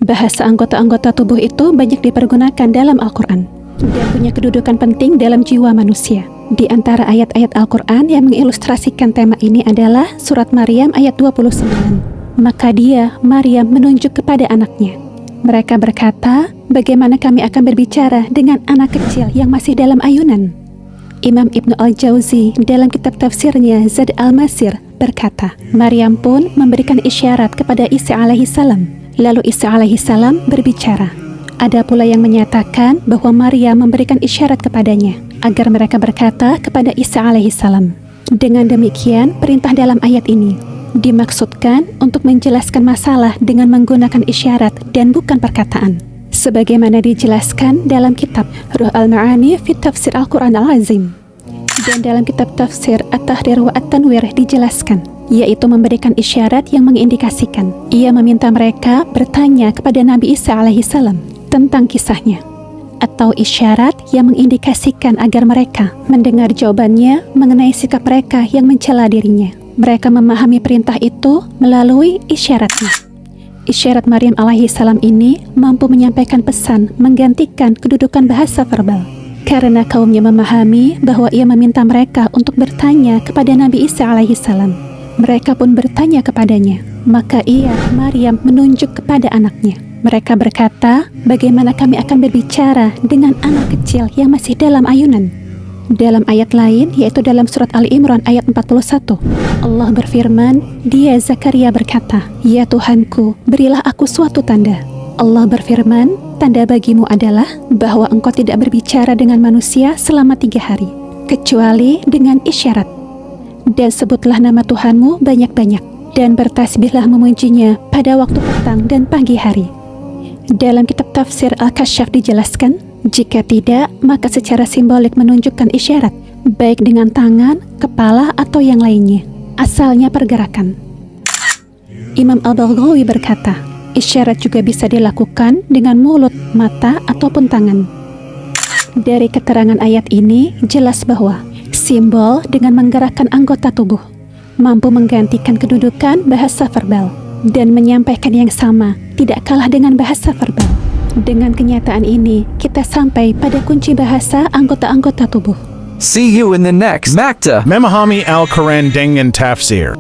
Bahasa anggota-anggota tubuh itu banyak dipergunakan dalam Al-Quran dan punya kedudukan penting dalam jiwa manusia. Di antara ayat-ayat Al-Quran yang mengilustrasikan tema ini adalah surat Maryam ayat 29. Maka dia, Maryam, menunjuk kepada anaknya. Mereka berkata, bagaimana kami akan berbicara dengan anak kecil yang masih dalam ayunan? Imam Ibnu Al-Jauzi dalam kitab tafsirnya Zad Al-Masir berkata, Maryam pun memberikan isyarat kepada Isa alaihissalam. Lalu Isa alaihissalam berbicara. Ada pula yang menyatakan bahwa Maryam memberikan isyarat kepadanya agar mereka berkata kepada Isa alaihissalam. Dengan demikian, perintah dalam ayat ini dimaksudkan untuk menjelaskan masalah dengan menggunakan isyarat dan bukan perkataan. Sebagaimana dijelaskan dalam kitab Ruh Al-Ma'ani fi Tafsir Al-Quran Al-Azim. Dan dalam kitab tafsir At-Tahrir wa At-Tanwir dijelaskan, yaitu memberikan isyarat yang mengindikasikan. Ia meminta mereka bertanya kepada Nabi Isa alaihissalam tentang kisahnya, atau isyarat yang mengindikasikan agar mereka mendengar jawabannya mengenai sikap mereka yang mencela dirinya. Mereka memahami perintah itu melalui isyaratnya. Isyarat Maryam alaihissalam ini mampu menyampaikan pesan menggantikan kedudukan bahasa verbal. Karena kaumnya memahami bahwa ia meminta mereka untuk bertanya kepada Nabi Isa alaihissalam. Mereka pun bertanya kepadanya. Maka ia, Maryam, menunjuk kepada anaknya. Mereka berkata, bagaimana kami akan berbicara dengan anak kecil yang masih dalam ayunan? Dalam ayat lain, yaitu dalam surat Ali Imran ayat 41, Allah berfirman, dia Zakaria berkata, ya Tuhanku, berilah aku suatu tanda. Allah berfirman, tanda bagimu adalah bahwa engkau tidak berbicara dengan manusia selama 3 hari, kecuali dengan isyarat. Dan sebutlah nama Tuhanmu banyak-banyak, dan bertasbihlah memujinya pada waktu petang dan pagi hari. Dalam kitab tafsir Al-Kasyaf dijelaskan, jika tidak, maka secara simbolik menunjukkan isyarat, baik dengan tangan, kepala, atau yang lainnya. Asalnya pergerakan. Imam Al-Baghawi berkata, isyarat juga bisa dilakukan dengan mulut, mata, ataupun tangan. Dari keterangan ayat ini, jelas bahwa simbol dengan menggerakkan anggota tubuh mampu menggantikan kedudukan bahasa verbal dan menyampaikan yang sama, tidak kalah dengan bahasa verbal. Dengan kenyataan ini, kita sampai pada kunci bahasa anggota-anggota tubuh. See you in the next Makta Memahami Al-Quran dengan Tafsir.